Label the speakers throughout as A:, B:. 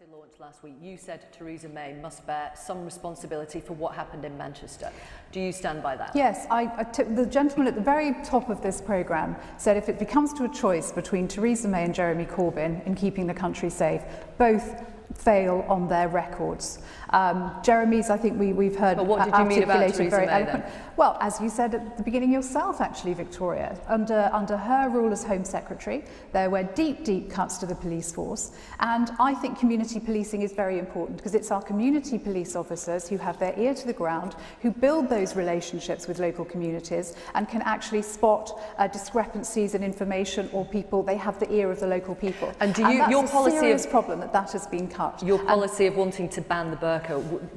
A: launched last week, you said Theresa May must bear some responsibility for what happened in Manchester. Do you stand by that?
B: Yes, the gentleman at the very top of this programme said if it becomes to a choice between Theresa May and Jeremy Corbyn in keeping the country safe, both fail on their records. Jeremy's, I think we've heard,
A: but what did you mean about Theresa
B: very
A: May,
B: eloquent. Well, as you said at the beginning yourself, actually, Victoria, under her rule as Home Secretary, there were deep cuts to the police force, and I think community policing is very important because it's our community police officers who have their ear to the ground, who build those relationships with local communities and can actually spot discrepancies in information or people. They have the ear of the local people.
A: And do you,
B: and
A: your policy
B: a serious problem that has been cut.
A: Your policy of wanting to ban the burqa,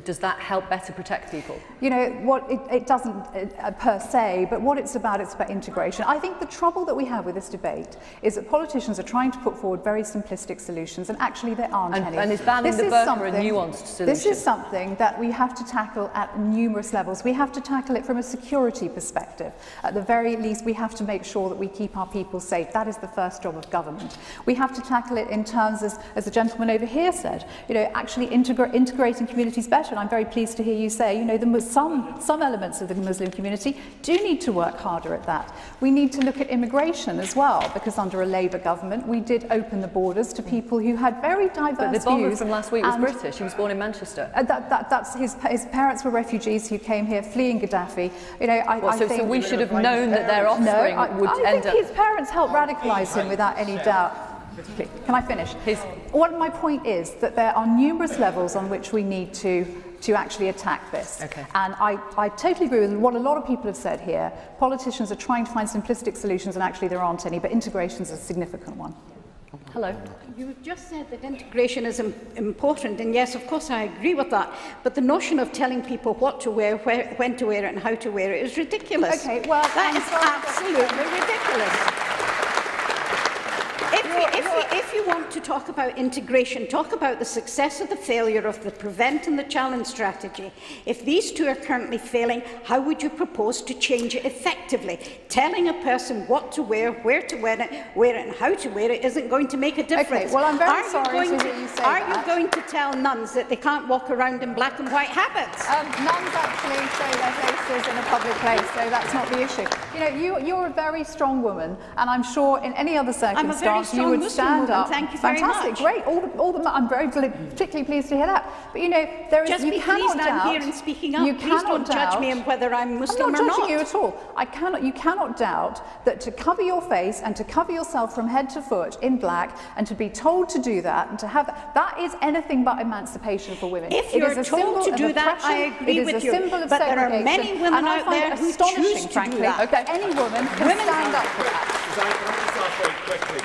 A: does that help better protect people?
B: You know, what it doesn't per se, but what it's about integration. I think the trouble that we have with this debate is that politicians are trying to put forward very simplistic solutions, and actually there aren't any.
A: And is banning the burqa a nuanced solution?
B: This is something that we have to tackle at numerous levels. We have to tackle it from a security perspective. At the very least, we have to make sure that we keep our people safe. That is the first job of government. We have to tackle it in terms, as the gentleman over here said, you know, actually integrating communities better. And I'm very pleased to hear you say, you know, some elements of the Muslim community do need to work harder at that. We need to look at immigration as well, because under a Labour government, we did open the borders to people who had very diverse views.
A: But the bomber from last week was British. He was born in Manchester.
B: That's his parents were refugees who came here fleeing Gaddafi. You know, I think
A: so we should have known that their offspring would end up.
B: I think his parents helped radicalise him without any doubt. Can I finish? What my point is that there are numerous levels on which we need to actually attack this.
A: Okay.
B: And I totally agree with what a lot of people have said here. Politicians are trying to find simplistic solutions, and actually there aren't any, but integration is a significant one.
A: Hello.
C: You just said that integration is important, and yes, of course, I agree with that. But the notion of telling people what to wear, when to wear it, and how to wear it is ridiculous.
B: Okay, well,
C: that is absolutely ridiculous. If you want to talk about integration, talk about the success or the failure of the prevent and the challenge strategy. If these two are currently failing, how would you propose to change it effectively? Telling a person what to wear, where to wear it and how to wear it isn't going to make a difference.
B: Okay, well, I'm very sorry to hear you say that.
C: Are you going to tell nuns that they can't walk around in black and white habits?
B: Nuns actually show their faces in a public place, so that's not the issue. You know, you're a very strong woman, and I'm sure in any other circumstance you would stand up.
C: Thank you very
B: Fantastic,
C: much.
B: Great. I'm particularly pleased to hear that. But you know, there is.
C: Just
B: you cannot doubt.
C: I'm here and speaking up.
B: You
C: Please don't judge me on whether I'm Muslim or not.
B: I'm not judging you at all. You cannot doubt that to cover your face and to cover yourself from head to foot in black, and to be told to do that and to have that is anything but emancipation for women.
C: If you're told to do that, I agree with you. But there are many women out there who choose to do that.
B: Okay, any woman can stand up for that.
D: Suzanne, can I just ask very quickly,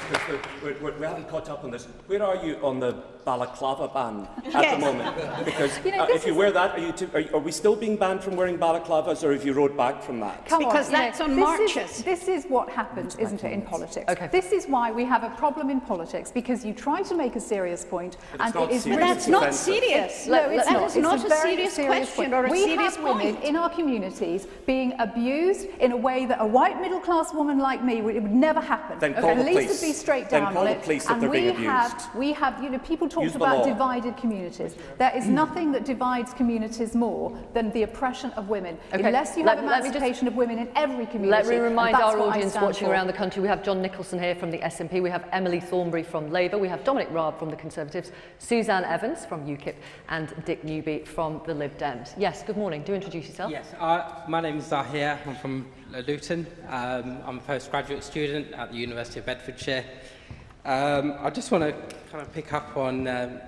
D: because we haven't caught up on this. Where are you on the balaclava ban at the moment? Because if you wear that, are we still being banned from wearing balaclavas, or have you rode back from that?
C: Because that's on marches.
B: This is what happens, isn't it, in politics? Okay. This is why we have a problem in politics, because you try to make a serious point, and it is...
C: But that's not serious.
B: No, it's not.
C: That is not a serious question or a serious point.
B: We have women in our communities being abused in a way that a white middle-class woman like me, it would never happen.
D: Then call the police.
B: At least to be straight down on it.
D: And
B: we have, you know, people talk about divided communities. There is nothing that divides communities more than the oppression of women. Okay. Unless you have emancipation of women in every community.
A: Let me remind our audience watching around the country, we have John Nicholson here from the SNP, we have Emily Thornberry from Labour, we have Dominic Raab from the Conservatives, Suzanne Evans from UKIP, and Dick Newby from the Lib Dems. Yes, good morning. Do introduce yourself.
E: Yes, my name is Zahir. I'm from Luton. I'm a postgraduate student at the University of Bedfordshire. I just want to kind of pick up on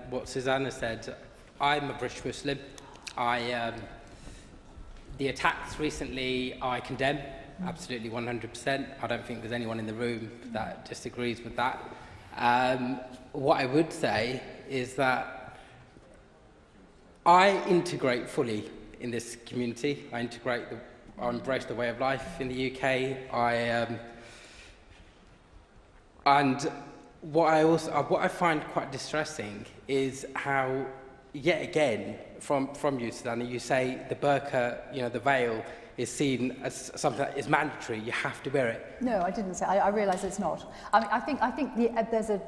E: what Suzanne has said. I'm a British Muslim. The attacks recently I condemn, absolutely 100%. I don't think there's anyone in the room that disagrees with that. What I would say is that I integrate fully in this community. I embrace the way of life in the UK. And what I find quite distressing is how, yet again, from you, Suzanne, you say the burqa, you know, the veil, is seen as something that is mandatory. You have to wear it.
B: No, I didn't say. I realise it's not. I mean, I think there's a.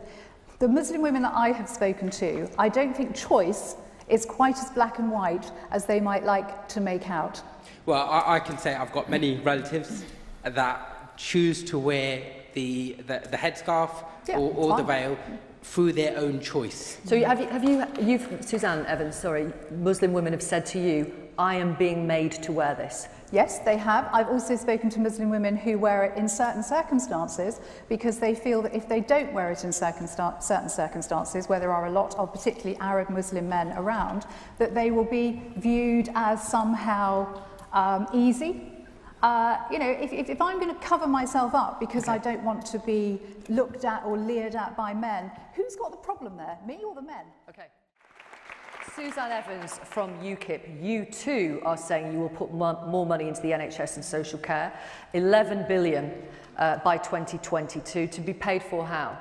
B: The Muslim women that I have spoken to, I don't think choice is quite as black and white as they might like to make out.
E: Well, I can say I've got many relatives that choose to wear the headscarf or the veil through their own choice.
A: So you've Suzanne Evans, sorry, Muslim women have said to you, I am being made to wear this.
B: Yes, they have. I've also spoken to Muslim women who wear it in certain circumstances because they feel that if they don't wear it in certain circumstances, where there are a lot of particularly Arab Muslim men around, that they will be viewed as somehow easy. You know, if I'm going to cover myself up because I don't want to be looked at or leered at by men, who's got the problem there, me or the men?
A: Okay. Suzanne Evans from UKIP, you too are saying you will put more money into the NHS and social care, 11 billion by 2022, to be paid for how?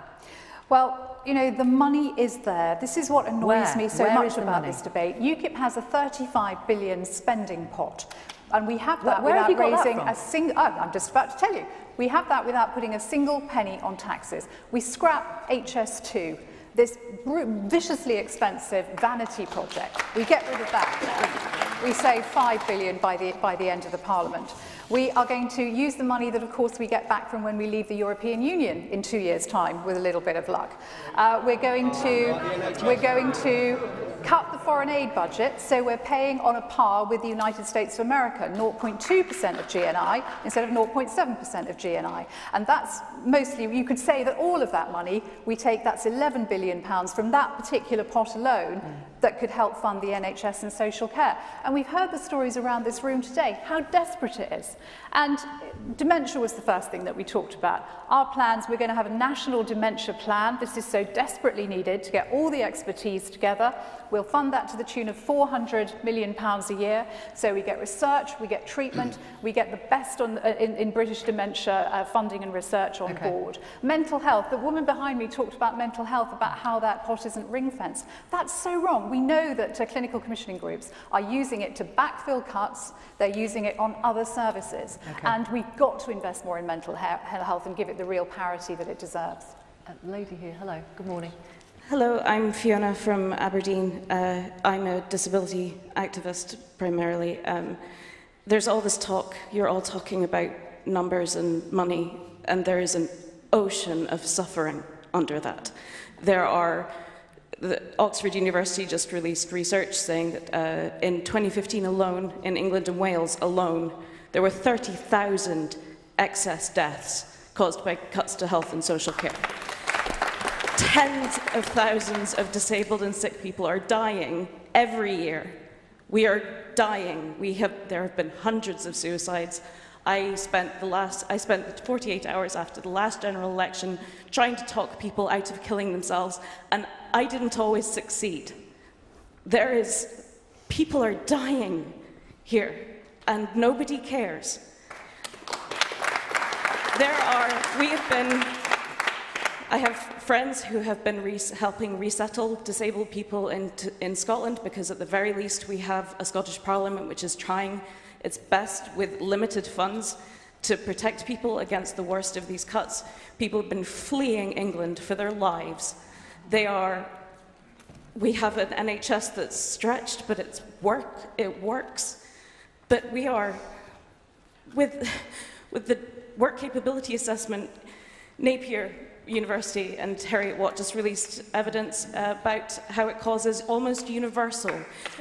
B: Well, you know, the money is there. This is what annoys me so much about this debate. UKIP has a 35 billion spending pot. And we have that without raising a single... Oh, I'm just about to tell you. We have that without putting a single penny on taxes. We scrap HS2, this viciously expensive vanity project. We get rid of that. We save 5 billion by the end of the Parliament. We are going to use the money that, of course, we get back from when we leave the European Union in 2 years' time, with a little bit of luck. We're going to cut the foreign aid budget, so we're paying on a par with the United States of America, 0.2% of GNI instead of 0.7% of GNI. And that's mostly, you could say that all of that money, that's 11 billion pounds from that particular pot alone that could help fund the NHS and social care. And we've heard the stories around this room today, how desperate it is. And dementia was the first thing that we talked about. Our plans, we're going to have a national dementia plan. This is so desperately needed to get all the expertise together. We'll fund that to the tune of £400 million a year. So we get research, we get treatment, we get the best in British dementia funding and research on board. Mental health, the woman behind me talked about mental health, about how that pot isn't ring-fenced. That's so wrong. We know that clinical commissioning groups are using it to backfill cuts. They're using it on other services. And we've got to invest more in mental health and give it the real parity that it deserves.
A: Lady here, hello, good morning.
F: Hello, I'm Fiona from Aberdeen. I'm a disability activist primarily. There's all this talk, you're all talking about numbers and money, and there is an ocean of suffering under that. Oxford University just released research saying that in 2015 alone, in England and Wales alone, there were 30,000 excess deaths caused by cuts to health and social care. Tens of thousands of disabled and sick people are dying every year. We are dying. There have been hundreds of suicides. I spent 48 hours after the last general election trying to talk people out of killing themselves, and I didn't always succeed. People are dying here, and nobody cares. I have friends who have been helping resettle disabled people in Scotland, because at the very least we have a Scottish Parliament which is trying its best with limited funds to protect people against the worst of these cuts. People have been fleeing England for their lives. We have an NHS that's stretched, but it works. But we are, with the work capability assessment, Napier University and Heriot Watt just released evidence about how it causes almost universal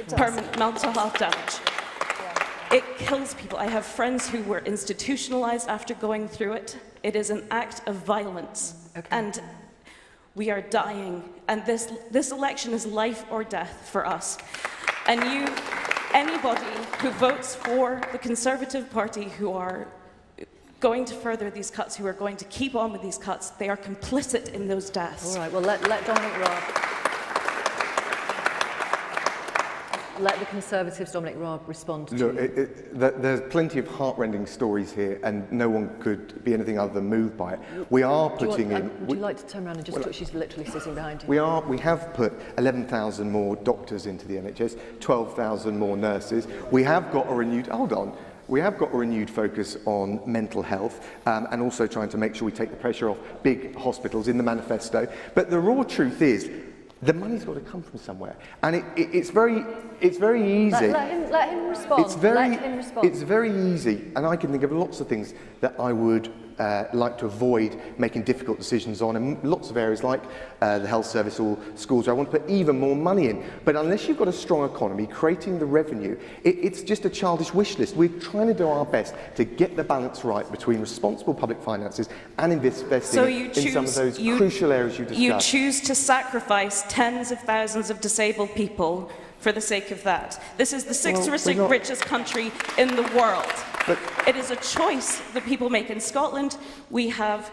F: permanent mental health damage. It kills people. I have friends who were institutionalized after going through it. It is an act of violence. And we are dying. And this election is life or death for us. And anybody who votes for the Conservative Party, who are going to further these cuts, who are going to keep on with these cuts, they are complicit in those deaths.
A: All right, well, let Dominic Raab. Let the Conservatives, Dominic Raab, respond to you.
G: There's plenty of heartrending stories here, and no one could be anything other than moved by it. We are putting in...
A: Would you like to turn around and just... she's literally sitting behind you.
G: We have put 11,000 more doctors into the NHS, 12,000 more nurses. We have got a renewed... Hold on. We have got a renewed focus on mental health and also trying to make sure we take the pressure off big hospitals in the manifesto. But the raw truth is, the money's got to come from somewhere, and it's very easy.
A: Let him respond.
G: It's very easy, and I can think of lots of things that I would like to avoid making difficult decisions on, and lots of areas like the health service or schools where I want to put even more money in. But unless you've got a strong economy, creating the revenue, it's just a childish wish list. We're trying to do our best to get the balance right between responsible public finances and investing in some of those crucial areas you discussed.
F: You choose to sacrifice tens of thousands of disabled people for the sake of that. This is the sixth richest country in the world. But it is a choice that people make. In Scotland, we have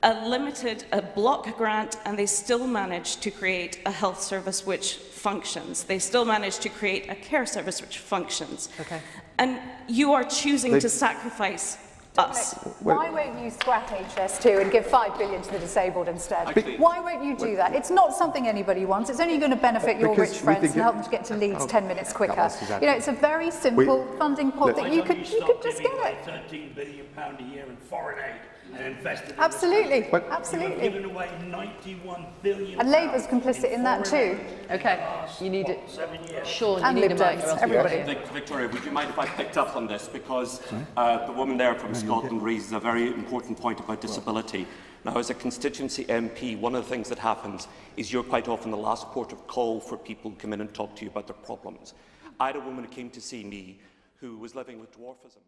F: a block grant, and they still manage to create a health service which functions. They still manage to create a care service which functions.
A: Okay.
F: And you are choosing to sacrifice us.
B: Why won't you scrap HS2 and give $5 billion to the disabled instead? Why won't you do that? It's not something anybody wants. It's only going to benefit your rich friends and help them to get to Leeds 10 minutes quicker. You know, it's a very simple funding pot that you could just get it.
H: £13 billion a year in foreign aid and invested.
B: Absolutely,
H: in
B: absolutely.
H: Given away £91 billion.
B: And Labour's complicit in that too.
A: Okay, you need it. Sean,
B: and
A: you need
B: Lib Dems, everybody.
D: Victoria, would you mind if I picked up on this? Because the woman there from Scotland raises a very important point about disability. Now, as a constituency MP, one of the things that happens is you're quite often the last port of call for people who come in and talk to you about their problems. I had a woman who came to see me who was living with dwarfism.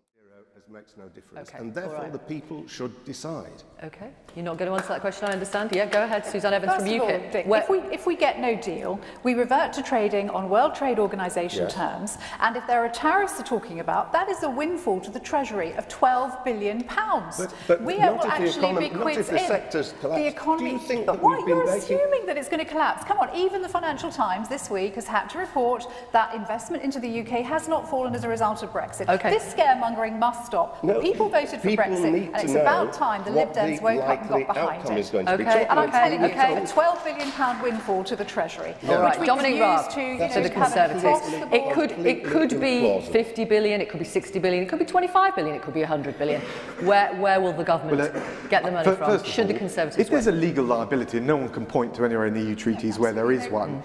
I: It makes no difference, and therefore the people should decide.
A: Okay, you're not going to answer that question, I understand. Yeah, go ahead, Suzanne Evans from UKIP.
B: Dick, if we get no deal, we revert to trading on World Trade Organization terms, and if there are tariffs they're talking about, that is a windfall to the Treasury of £12 billion.
I: But
B: we
I: not
B: will actually be quids in. The economy,
I: do you think
B: but
I: that
B: why
I: we've been
B: you're
I: making...
B: assuming that it's going to collapse? Come on, even the Financial Times this week has had to report that investment into the UK has not fallen as a result of Brexit.
A: Okay.
B: This scaremongering must stop.
I: No,
B: people voted for Brexit, and it's about time the Lib Dems woke up and got behind it.
A: Okay,
B: And I'm telling you, a £12 billion windfall to the Treasury.
A: All right, Dominic Raab to the Conservatives. It could be 50 billion, it could be 60 billion, it could be 25 billion, it could be 100 billion. Where will the government get the money from? Should the Conservatives
G: if there's a legal liability and no one can point to anywhere in the EU treaties where there is one,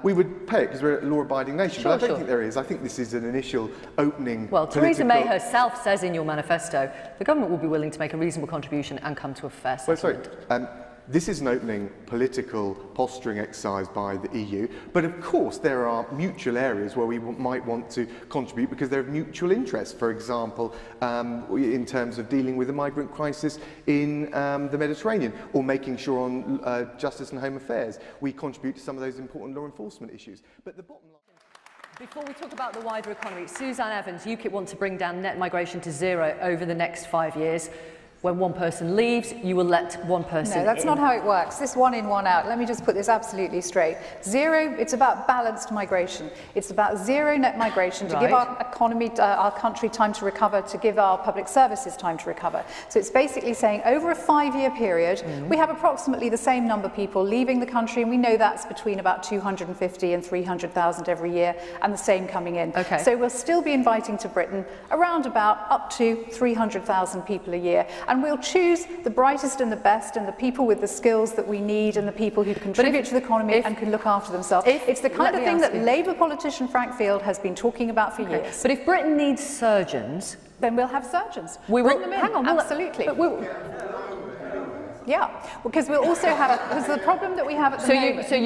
G: we would pay it because we're a law-abiding nation. But I don't think there is. I think this is an initial opening.
A: Well, Theresa May herself says in your manifesto the government will be willing to make a reasonable contribution and come to a fair settlement.
G: Well, sorry. This is an opening political posturing exercise by the EU, but of course there are mutual areas where we might want to contribute because there are mutual interests. For example, in terms of dealing with the migrant crisis in the Mediterranean, or making sure on justice and home affairs we contribute to some of those important law enforcement issues. But the bottom line...
A: Before we talk about the wider economy, Suzanne Evans, UKIP want to bring down net migration to zero over the next 5 years. When one person leaves, you will let one person
B: No, that's not how it works. This one in, one out. Let me just put this absolutely straight. Zero, it's about balanced migration. It's about zero net migration to give our economy, our country time to recover, to give our public services time to recover. So it's basically saying over a 5-year period, we have approximately the same number of people leaving the country, and we know that's between about 250 and 300,000 every year, and the same coming in.
A: Okay.
B: So we'll still be inviting to Britain around about up to 300,000 people a year. And we'll choose the brightest and the best and the people with the skills that we need and the people who contribute to the economy and can look after themselves. It's the kind of thing that Labour politician Frank Field has been talking about for years.
A: But if Britain needs surgeons...
B: Then we'll have surgeons.
A: We
B: Bring them in.
A: Hang on,
B: absolutely. Yeah, because we'll also have, because the problem that we have at the moment...
A: So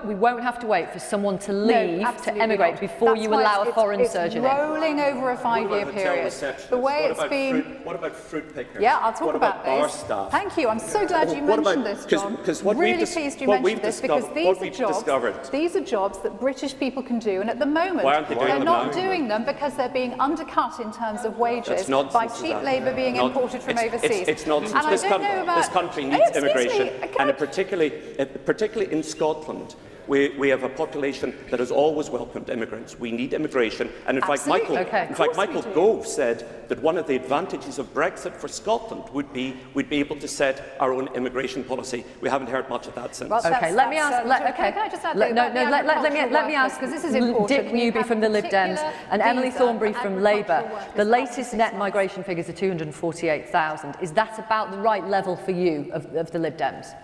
A: we won't have to wait for someone to leave, to emigrate, before you allow a foreign surgeon in.
B: It's rolling over a 5-year period. The way it's been...
D: What about fruit pickers?
B: Yeah, I'll talk about
D: bar
B: this.
D: staff?
B: Thank you, I'm so glad you mentioned this, John. Really pleased you mentioned this, because these are jobs that British people can do, and at the moment they're not doing them because they're being undercut in terms of wages by cheap labour being imported from overseas.
D: It's nonsense. This country needs immigration, and particularly in Scotland, We have a population that has always welcomed immigrants. We need immigration. And in fact, Michael Gove said that one of the advantages of Brexit for Scotland would be we'd be able to set our own immigration policy. We haven't heard much of that since.
A: Well, okay, let me ask. Can I just add? Let me ask, because this is important. Dick Newby from the Lib Dems and Emily Thornberry from Labour. The latest net migration figures are 248,000. Is that about the right level for you of the Lib Dems?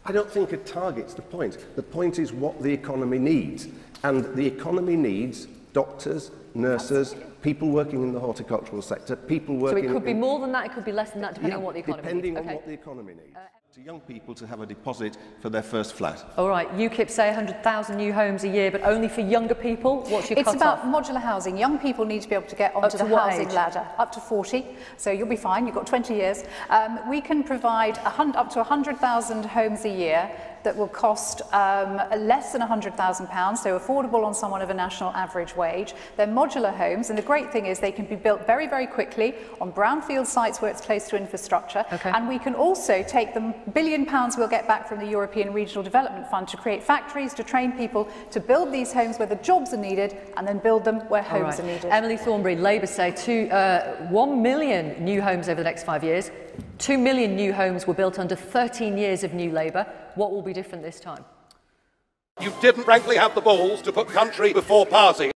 I: I don't think it targets the point. The point is what the economy needs. And the economy needs doctors, nurses, people working in the horticultural sector, people working...
A: So it could be more than that, it could be less than that, depending on what the economy needs.
I: Depending on what the economy needs. To young people to have a deposit for their first flat.
A: All right, UKIP say 100,000 new homes a year, but only for younger people. What's your cut-off?
B: It's about modular housing. Young people need to be able to get onto the housing ladder. Up to 40, so you'll be fine. You've got 20 years. We can provide up to 100,000 homes a year that will cost less than £100,000, so affordable on someone of a national average wage. They're modular homes, and the great thing is they can be built very, very quickly on brownfield sites where it's close to infrastructure. Okay. And we can also take the £1 billion we'll get back from the European Regional Development Fund to create factories, to train people, to build these homes where the jobs are needed, and then build them where homes are needed. Emily
A: Thornberry, Labour say 1 million new homes over the next 5 years. 2 million new homes were built under 13 years of New Labour. What will be different this time?
J: You didn't frankly have the balls to put country before party.